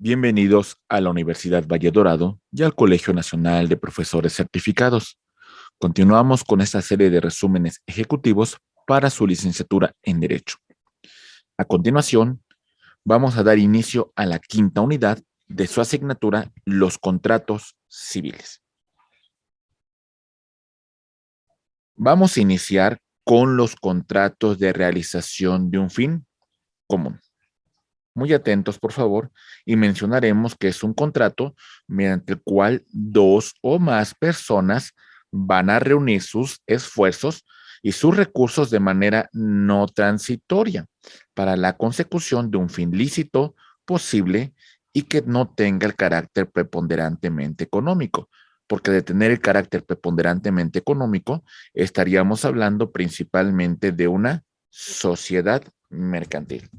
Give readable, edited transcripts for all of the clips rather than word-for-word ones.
Bienvenidos a la Universidad Valle Dorado y al Colegio Nacional de Profesores Certificados. Continuamos con esta serie de resúmenes ejecutivos para su licenciatura en Derecho. A continuación, vamos a dar inicio a la quinta unidad de su asignatura, los contratos civiles. Vamos a iniciar con los contratos de realización de un fin común. Muy atentos, por favor, y mencionaremos que es un contrato mediante el cual dos o más personas van a reunir sus esfuerzos y sus recursos de manera no transitoria para la consecución de un fin lícito, posible y que no tenga el carácter preponderantemente económico, porque de tener el carácter preponderantemente económico, estaríamos hablando principalmente de una sociedad mercantil.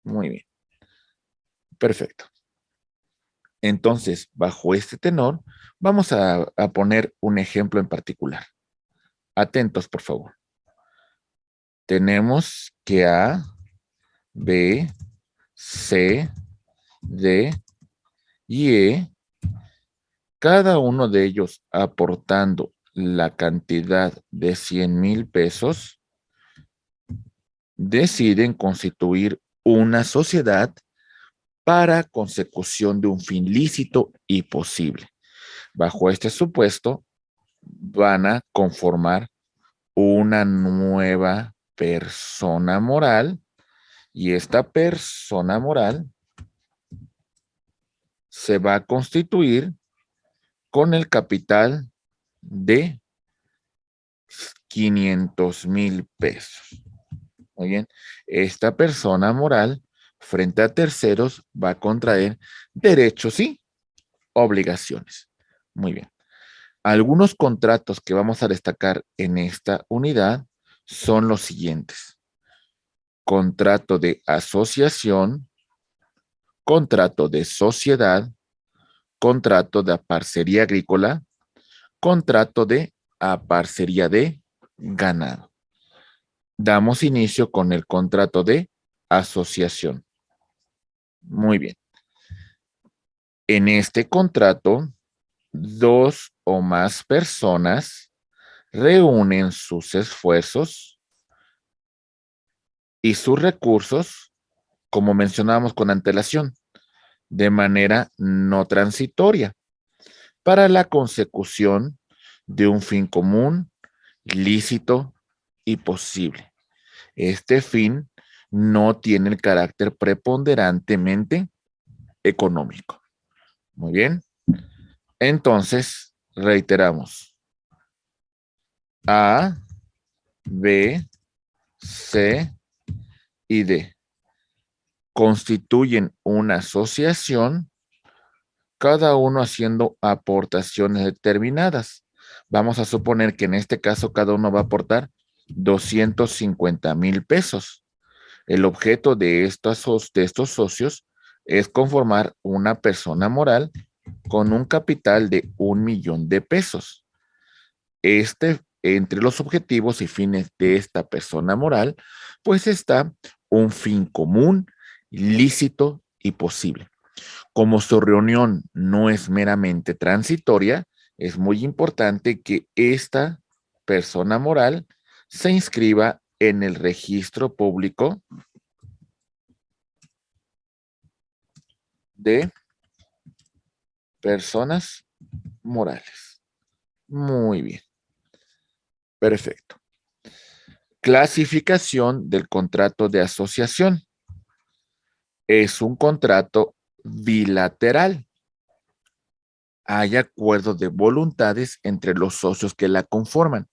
Muy bien, perfecto. Entonces, bajo este tenor, vamos a poner un ejemplo en particular. Atentos, por favor. Tenemos que A, B, C, D y E, cada uno de ellos aportando la cantidad de 100,000 pesos, deciden constituir una sociedad para consecución de un fin lícito y posible. Bajo este supuesto, van a conformar una nueva persona moral y esta persona moral se va a constituir con el capital de 500,000 pesos. Muy bien, esta persona moral frente a terceros va a contraer derechos y obligaciones. Muy bien. Algunos contratos que vamos a destacar en esta unidad son los siguientes: contrato de asociación, contrato de sociedad, contrato de parcería agrícola, contrato de parcería de ganado. Damos inicio con el contrato de asociación. Muy bien. En este contrato, dos o más personas reúnen sus esfuerzos y sus recursos, como mencionábamos con antelación, de manera no transitoria, para la consecución de un fin común, lícito y posible. Este fin no tiene el carácter preponderantemente económico. Muy bien. Entonces, reiteramos. A, B, C y D constituyen una asociación, cada uno haciendo aportaciones determinadas. Vamos a suponer que en este caso cada uno va a aportar 250,000 pesos. El objeto de estos socios es conformar una persona moral con un capital de 1,000,000 de pesos. Entre los objetivos y fines de esta persona moral, pues está un fin común, lícito y posible. Como su reunión no es meramente transitoria, es muy importante que esta persona moral se inscriba en el registro público de personas morales. Muy bien. Perfecto. Clasificación del contrato de asociación. Es un contrato bilateral. Hay acuerdo de voluntades entre los socios que la conforman.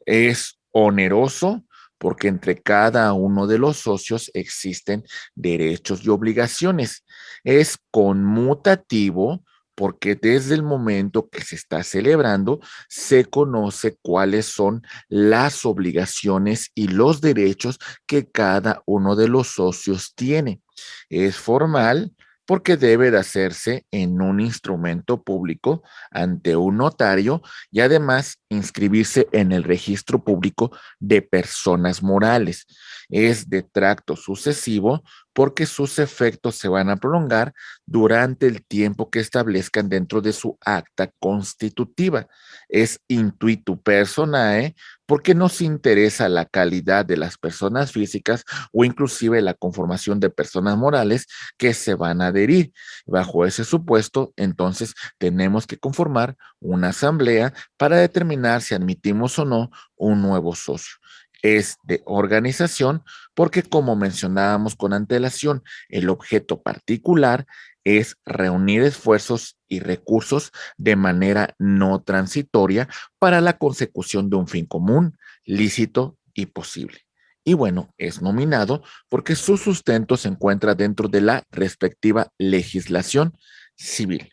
Es oneroso porque entre cada uno de los socios existen derechos y obligaciones. Es conmutativo porque desde el momento que se está celebrando se conoce cuáles son las obligaciones y los derechos que cada uno de los socios tiene. Es formal porque debe de hacerse en un instrumento público ante un notario y además inscribirse en el registro público de personas morales. Es de tracto sucesivo porque sus efectos se van a prolongar durante el tiempo que establezcan dentro de su acta constitutiva. Es intuitu personae porque nos interesa la calidad de las personas físicas o inclusive la conformación de personas morales que se van a adherir. Bajo ese supuesto, entonces tenemos que conformar una asamblea para determinar si admitimos o no un nuevo socio. Es de organización porque, como mencionábamos con antelación, el objeto particular es reunir esfuerzos y recursos de manera no transitoria para la consecución de un fin común, lícito y posible. Y bueno, es nominado porque su sustento se encuentra dentro de la respectiva legislación civil.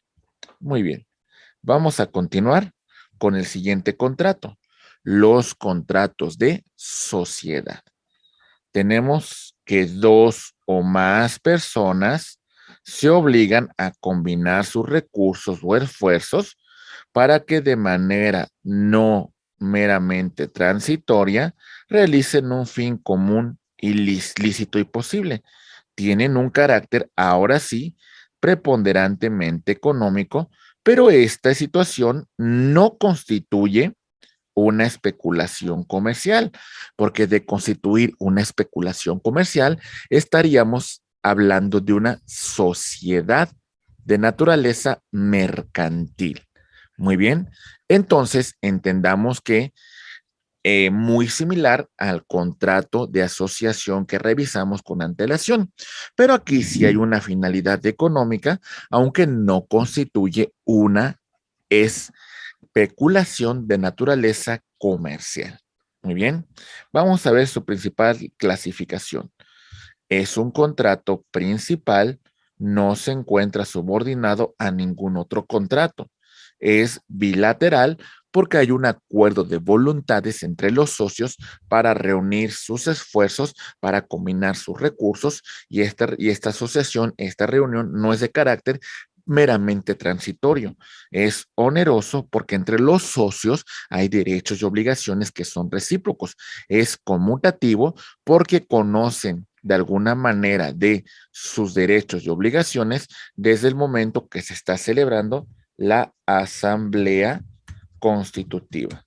Muy bien, vamos a continuar con el siguiente contrato, los contratos de sociedad. Tenemos que dos o más personas se obligan a combinar sus recursos o esfuerzos para que de manera no meramente transitoria realicen un fin común y lícito y posible. Tienen un carácter, ahora sí, preponderantemente económico, pero esta situación no constituye una especulación comercial, porque de constituir una especulación comercial estaríamos hablando de una sociedad de naturaleza mercantil. Muy bien, entonces entendamos que muy similar al contrato de asociación que revisamos con antelación, pero aquí sí hay una finalidad económica, aunque no constituye una especulación de naturaleza comercial. Muy bien, vamos a ver su principal clasificación. Es un contrato principal, no se encuentra subordinado a ningún otro contrato. Es bilateral porque hay un acuerdo de voluntades entre los socios para reunir sus esfuerzos, para combinar sus recursos y esta asociación, esta reunión no es de carácter meramente transitorio. Es oneroso porque entre los socios hay derechos y obligaciones que son recíprocos. Es conmutativo porque conocen de alguna manera de sus derechos y obligaciones desde el momento que se está celebrando la asamblea constitutiva.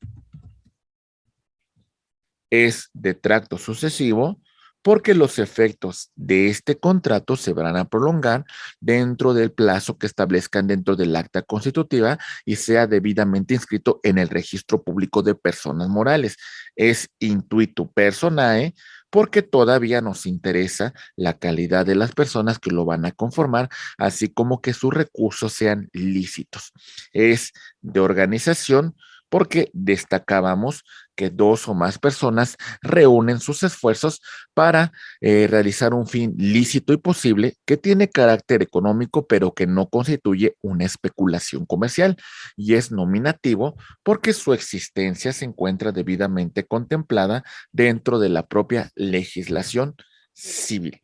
Es de tracto sucesivo porque los efectos de este contrato se van a prolongar dentro del plazo que establezcan dentro del acta constitutiva y sea debidamente inscrito en el registro público de personas morales. Es intuitu personae porque todavía nos interesa la calidad de las personas que lo van a conformar, así como que sus recursos sean lícitos. Es de organización porque destacábamos que dos o más personas reúnen sus esfuerzos para realizar un fin lícito y posible que tiene carácter económico, pero que no constituye una especulación comercial y es nominativo porque su existencia se encuentra debidamente contemplada dentro de la propia legislación civil.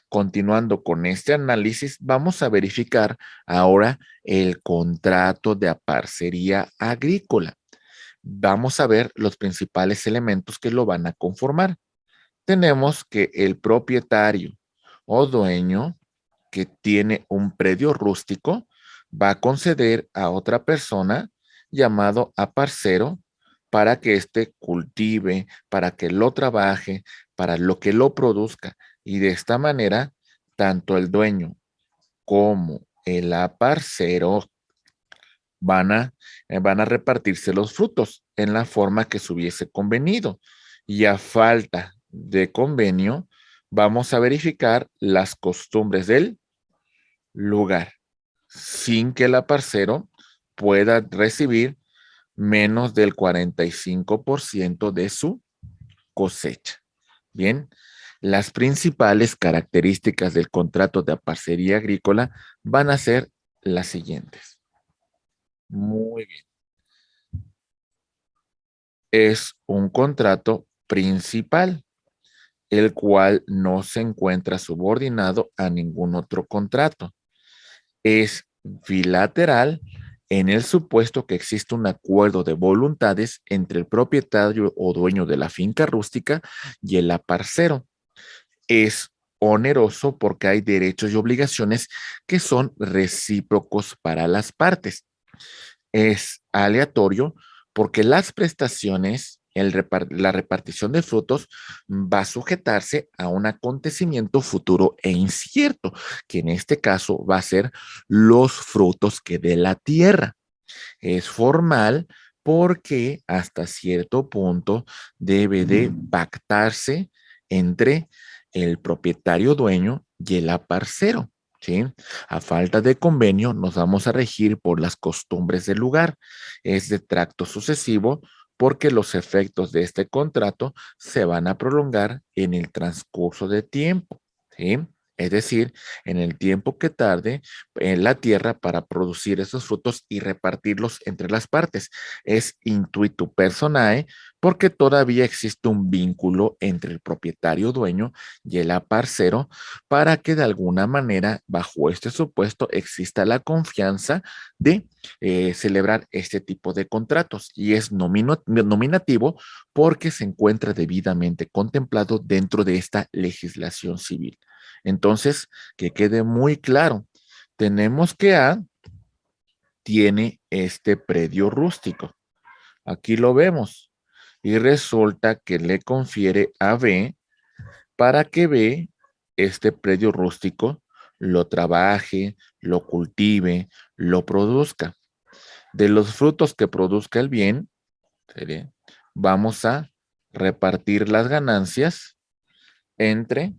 Continuando con este análisis, vamos a verificar ahora el contrato de parcería agrícola. Vamos a ver los principales elementos que lo van a conformar. Tenemos que el propietario o dueño que tiene un predio rústico va a conceder a otra persona llamado aparcero para que éste cultive, para que lo trabaje, para lo que lo produzca. Y de esta manera, tanto el dueño como el aparcero van van a repartirse los frutos en la forma que se hubiese convenido. Y a falta de convenio, vamos a verificar las costumbres del lugar, sin que el aparcero pueda recibir menos del 45% de su cosecha. Bien, las principales características del contrato de parcería agrícola van a ser las siguientes. Muy bien. Es un contrato principal, el cual no se encuentra subordinado a ningún otro contrato. Es bilateral en el supuesto que existe un acuerdo de voluntades entre el propietario o dueño de la finca rústica y el aparcero. Es oneroso porque hay derechos y obligaciones que son recíprocos para las partes. Es aleatorio porque las prestaciones, la repartición de frutos va a sujetarse a un acontecimiento futuro e incierto, que en este caso va a ser los frutos que dé la tierra. Es formal porque hasta cierto punto debe de pactarse entre el propietario dueño y el aparcero. ¿Sí? A falta de convenio, nos vamos a regir por las costumbres del lugar. Es de tracto sucesivo porque los efectos de este contrato se van a prolongar en el transcurso de tiempo. ¿Sí? Es decir, en el tiempo que tarde en la tierra para producir esos frutos y repartirlos entre las partes. Es intuitu personae porque todavía existe un vínculo entre el propietario dueño y el aparcero para que de alguna manera, bajo este supuesto, exista la confianza de celebrar este tipo de contratos y es nominativo porque se encuentra debidamente contemplado dentro de esta legislación civil. Entonces, que quede muy claro, tenemos que A tiene este predio rústico. Aquí lo vemos. Y resulta que le confiere a B para que B, este predio rústico, lo trabaje, lo cultive, lo produzca. De los frutos que produzca el bien, vamos a repartir las ganancias entre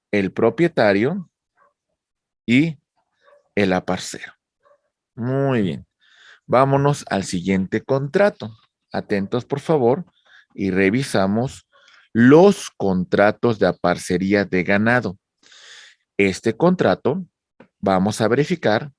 el propietario y el aparcero. Muy bien. Vámonos al siguiente contrato. Atentos, por favor, y revisamos los contratos de aparcería de ganado. Este contrato, vamos a verificar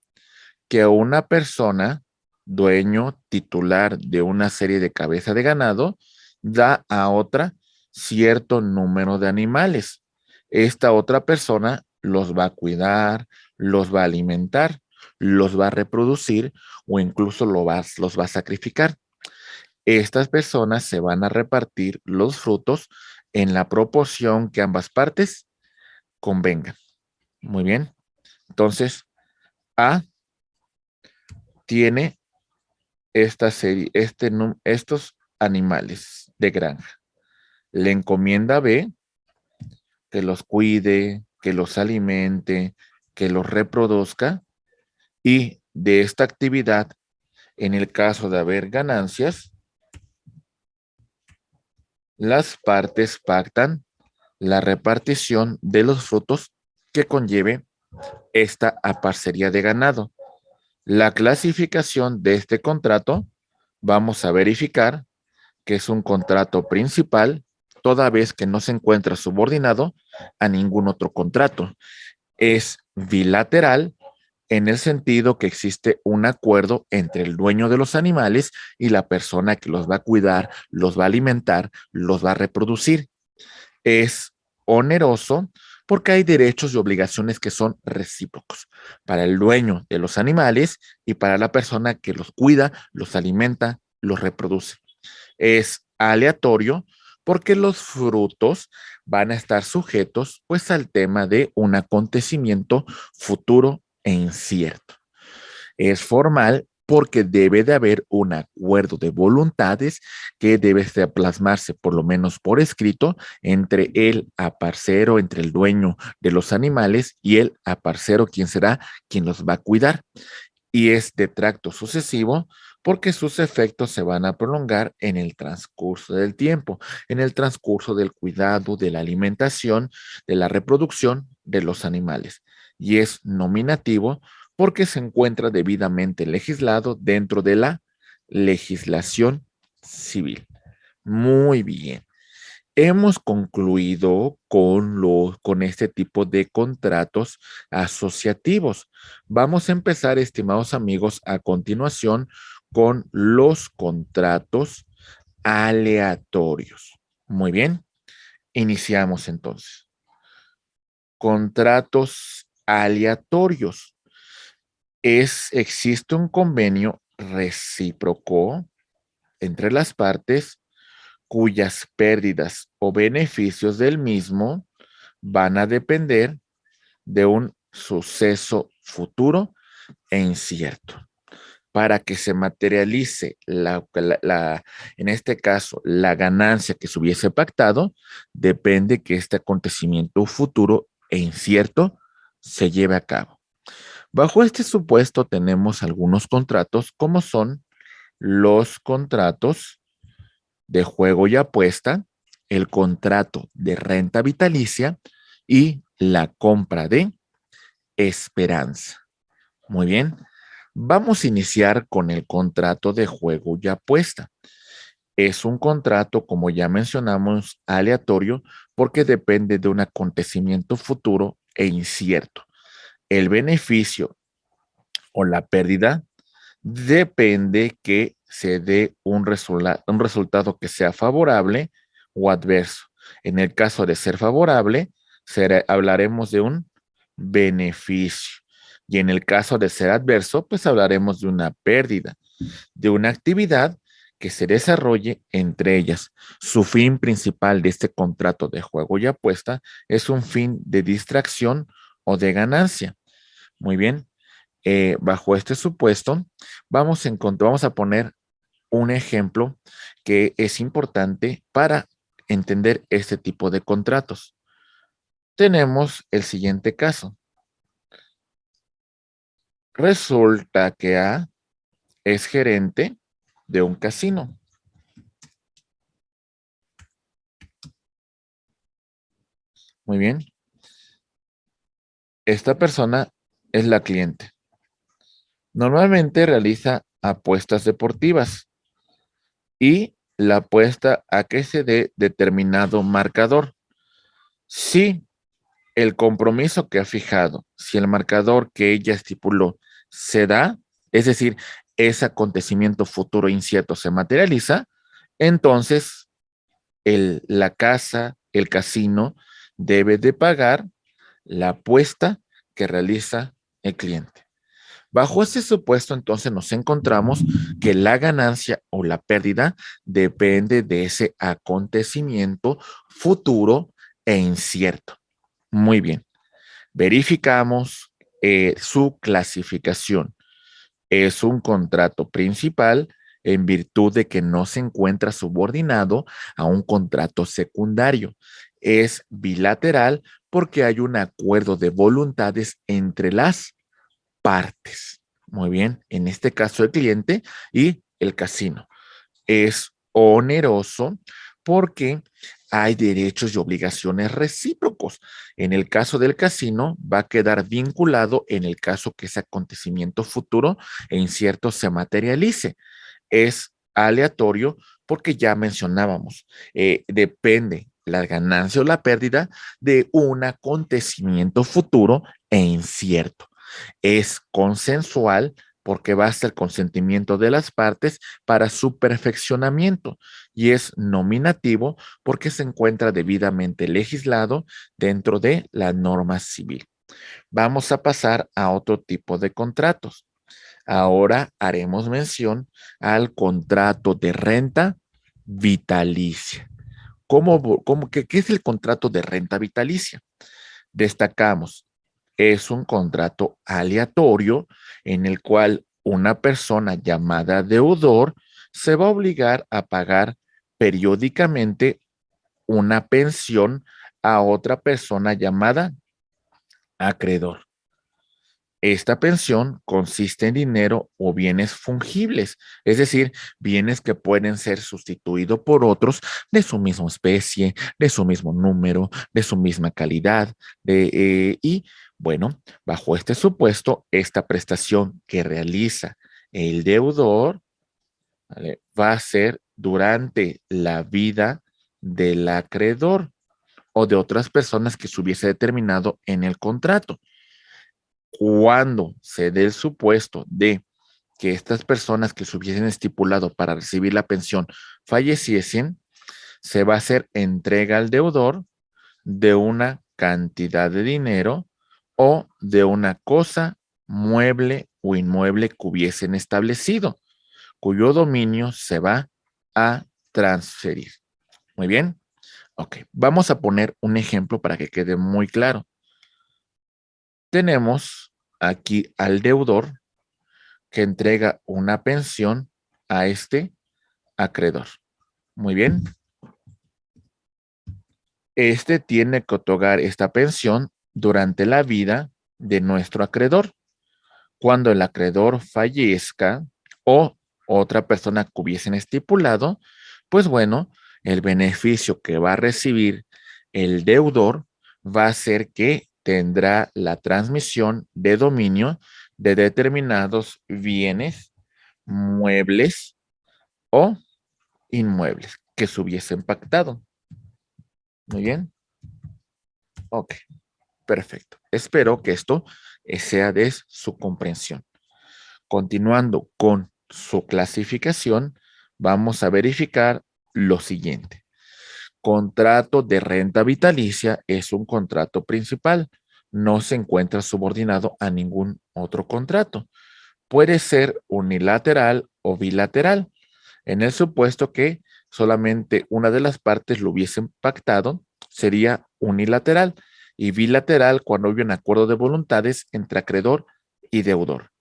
que una persona, dueño titular de una serie de cabeza de ganado, da a otra cierto número de animales. Esta otra persona los va a cuidar, los va a alimentar, los va a reproducir o incluso los va a sacrificar. Estas personas se van a repartir los frutos en la proporción que ambas partes convengan. Muy bien. Entonces, A tiene esta serie, estos animales de granja. Le encomienda a B que los cuide, que los alimente, que los reproduzca y de esta actividad, en el caso de haber ganancias, las partes pactan la repartición de los frutos que conlleve esta aparcería de ganado. La clasificación de este contrato, vamos a verificar que es un contrato principal, toda vez que no se encuentra subordinado a ningún otro contrato. Es bilateral en el sentido que existe un acuerdo entre el dueño de los animales y la persona que los va a cuidar, los va a alimentar, los va a reproducir. Es oneroso porque hay derechos y obligaciones que son recíprocos para el dueño de los animales y para la persona que los cuida, los alimenta, los reproduce. Es aleatorio porque los frutos van a estar sujetos pues al tema de un acontecimiento futuro e incierto. Es formal porque debe de haber un acuerdo de voluntades que debe de plasmarse por lo menos por escrito entre el aparcero, entre el dueño de los animales y el aparcero, quien será quien los va a cuidar. Y es de tracto sucesivo porque sus efectos se van a prolongar en el transcurso del tiempo, en el transcurso del cuidado, de la alimentación, de la reproducción de los animales. Y es nominativo porque se encuentra debidamente legislado dentro de la legislación civil. Muy bien. Hemos concluido con este tipo de contratos asociativos. Vamos a empezar, estimados amigos, a continuación con los contratos aleatorios. Muy bien, iniciamos entonces. Contratos aleatorios. Existe un convenio recíproco entre las partes cuyas pérdidas o beneficios del mismo van a depender de un suceso futuro e incierto. Para que se materialice en este caso, la ganancia que se hubiese pactado, depende que este acontecimiento futuro e incierto se lleve a cabo. Bajo este supuesto tenemos algunos contratos, como son los contratos de juego y apuesta, el contrato de renta vitalicia y la compra de esperanza. Muy bien, vamos a iniciar con el contrato de juego y apuesta. Es un contrato, como ya mencionamos, aleatorio porque depende de un acontecimiento futuro e incierto. El beneficio o la pérdida depende que se dé un resultado que sea favorable o adverso. En el caso de ser favorable, hablaremos de un beneficio. Y en el caso de ser adverso, pues hablaremos de una pérdida, de una actividad que se desarrolle entre ellas. Su fin principal de este contrato de juego y apuesta es un fin de distracción o de ganancia. Muy bien, bajo este supuesto, vamos a poner un ejemplo que es importante para entender este tipo de contratos. Tenemos el siguiente caso. Resulta que A es gerente de un casino. Muy bien. Esta persona es la cliente. Normalmente realiza apuestas deportivas y la apuesta a que se dé determinado marcador. Si el compromiso que ha fijado, si el marcador que ella estipuló se da, es decir, ese acontecimiento futuro incierto se materializa, entonces la casa, el casino, debe de pagar la apuesta que realiza el cliente. Bajo este supuesto, entonces nos encontramos que la ganancia o la pérdida depende de ese acontecimiento futuro e incierto. Muy bien. Verificamos su clasificación. Es un contrato principal en virtud de que no se encuentra subordinado a un contrato secundario. Es bilateral porque hay un acuerdo de voluntades entre las partes. Muy bien, en este caso el cliente y el casino. Es oneroso porque hay derechos y obligaciones recíprocos. En el caso del casino, va a quedar vinculado en el caso que ese acontecimiento futuro e incierto se materialice. Es aleatorio porque ya mencionábamos, depende la ganancia o la pérdida de un acontecimiento futuro e incierto. Es consensual porque basta el consentimiento de las partes para su perfeccionamiento y es nominativo porque se encuentra debidamente legislado dentro de la norma civil. Vamos a pasar a otro tipo de contratos. Ahora haremos mención al contrato de renta vitalicia. ¿Qué es el contrato de renta vitalicia? Destacamos, es un contrato aleatorio en el cual una persona llamada deudor se va a obligar a pagar periódicamente una pensión a otra persona llamada acreedor. Esta pensión consiste en dinero o bienes fungibles, es decir, bienes que pueden ser sustituidos por otros de su misma especie, de su mismo número, de su misma calidad. Y bueno, bajo este supuesto, esta prestación que realiza el deudor, ¿vale?, va a ser durante la vida del acreedor o de otras personas que se hubiese determinado en el contrato. Cuando se dé el supuesto de que estas personas que se hubiesen estipulado para recibir la pensión falleciesen, se va a hacer entrega al deudor de una cantidad de dinero o de una cosa, mueble o inmueble que hubiesen establecido, cuyo dominio se va a transferir. Muy bien. Ok, vamos a poner un ejemplo para que quede muy claro. Tenemos aquí al deudor que entrega una pensión a este acreedor. Muy bien. Este tiene que otorgar esta pensión durante la vida de nuestro acreedor. Cuando el acreedor fallezca o otra persona que hubiesen estipulado, pues bueno, el beneficio que va a recibir el deudor va a ser que tendrá la transmisión de dominio de determinados bienes, muebles o inmuebles que se hubiesen pactado. Muy bien. Ok, perfecto. Espero que esto sea de su comprensión. Continuando con su clasificación, vamos a verificar lo siguiente. Contrato de renta vitalicia es un contrato principal. No se encuentra subordinado a ningún otro contrato. Puede ser unilateral o bilateral, en el supuesto que solamente una de las partes lo hubiesen pactado, sería unilateral, y bilateral cuando hay un acuerdo de voluntades entre acreedor y deudor.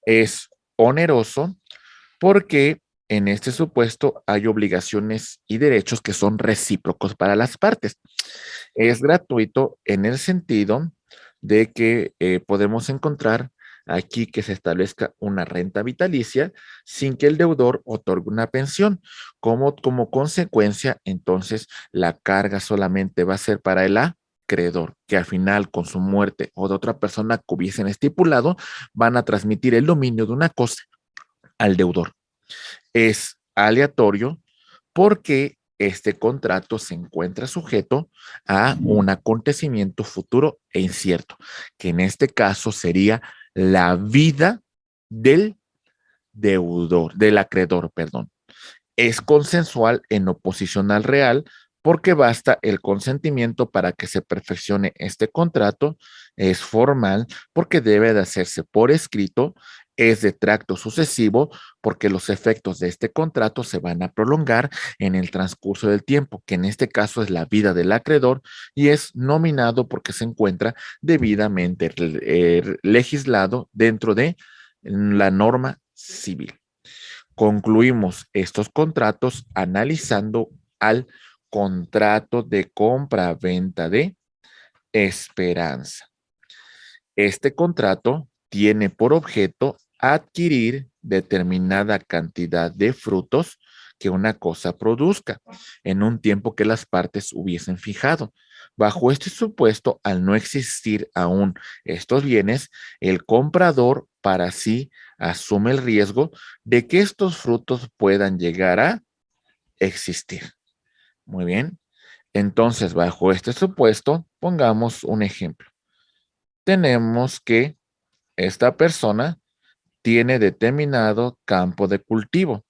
Es oneroso porque en este supuesto hay obligaciones y derechos que son recíprocos para las partes. Es gratuito en el sentido de que podemos encontrar aquí que se establezca una renta vitalicia sin que el deudor otorgue una pensión. Como consecuencia, entonces la carga solamente va a ser para el acreedor, que al final con su muerte o de otra persona que hubiesen estipulado, van a transmitir el dominio de una cosa al deudor. Es aleatorio porque este contrato se encuentra sujeto a un acontecimiento futuro e incierto, que en este caso sería la vida del deudor, del acreedor, perdón. Es consensual en oposición al real porque basta el consentimiento para que se perfeccione este contrato, es formal porque debe de hacerse por escrito, es de tracto sucesivo porque los efectos de este contrato se van a prolongar en el transcurso del tiempo, que en este caso es la vida del acreedor, y es nominado porque se encuentra debidamente legislado dentro de la norma civil. Concluimos estos contratos analizando al contrato de compra-venta de esperanza. Este contrato tiene por objeto adquirir determinada cantidad de frutos que una cosa produzca en un tiempo que las partes hubiesen fijado. Bajo este supuesto, al no existir aún estos bienes, el comprador para sí asume el riesgo de que estos frutos puedan llegar a existir. Muy bien. Entonces, bajo este supuesto, pongamos un ejemplo. Tenemos que esta persona tiene determinado campo de cultivo.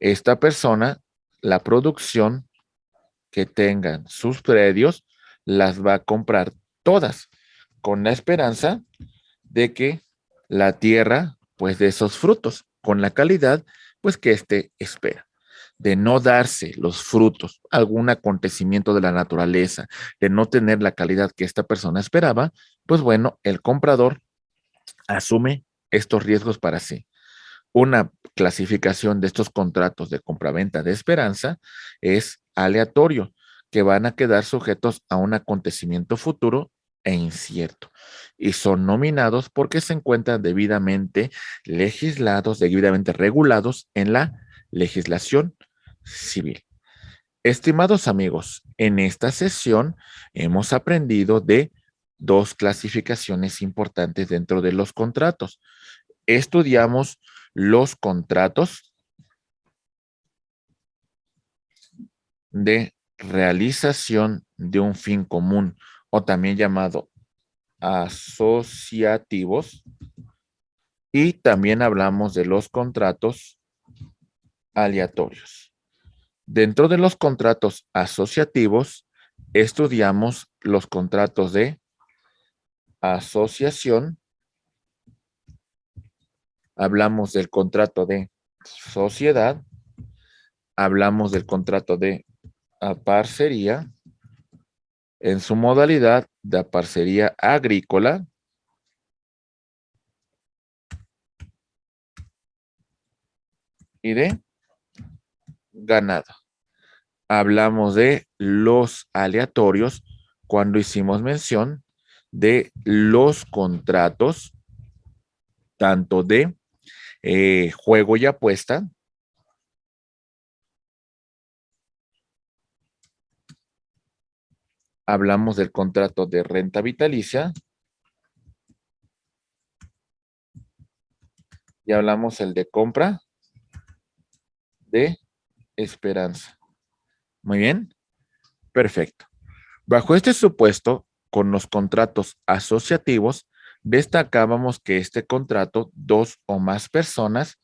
Esta persona, la producción que tengan sus predios, las va a comprar todas con la esperanza de que la tierra, pues de esos frutos, con la calidad, pues que éste espera. De no darse los frutos, algún acontecimiento de la naturaleza, de no tener la calidad que esta persona esperaba, pues bueno, el comprador asume estos riesgos para sí. Una clasificación de estos contratos de compraventa de esperanza es aleatorio, que van a quedar sujetos a un acontecimiento futuro e incierto, y son nominados porque se encuentran debidamente legislados, debidamente regulados en la legislación civil. Estimados amigos, en esta sesión hemos aprendido de dos clasificaciones importantes dentro de los contratos. Estudiamos los contratos de realización de un fin común o también llamado asociativos, y también hablamos de los contratos aleatorios. Dentro de los contratos asociativos estudiamos los contratos de asociación, hablamos del contrato de sociedad, hablamos del contrato de a parcería en su modalidad de parcería agrícola y de ganado. Hablamos de los aleatorios cuando hicimos mención de los contratos, tanto de juego y apuesta, hablamos del contrato de renta vitalicia y hablamos el de compra de esperanza. Muy bien, perfecto. Bajo este supuesto, con los contratos asociativos, destacábamos que este contrato, dos o más personas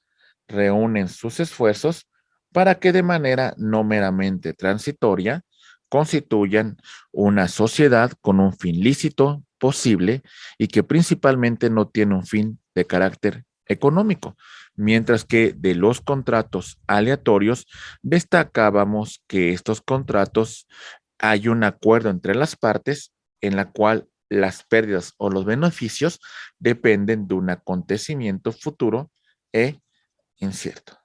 reúnen sus esfuerzos para que de manera no meramente transitoria constituyan una sociedad con un fin lícito posible y que principalmente no tiene un fin de carácter económico, mientras que de los contratos aleatorios destacábamos que estos contratos hay un acuerdo entre las partes en la cual las pérdidas o los beneficios dependen de un acontecimiento futuro e incierto.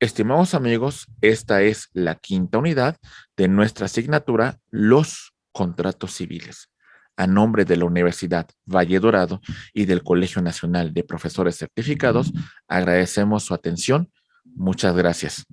Estimados amigos, esta es la quinta unidad de nuestra asignatura, los contratos civiles. A nombre de la Universidad Valle Dorado y del Colegio Nacional de Profesores Certificados, agradecemos su atención. Muchas gracias.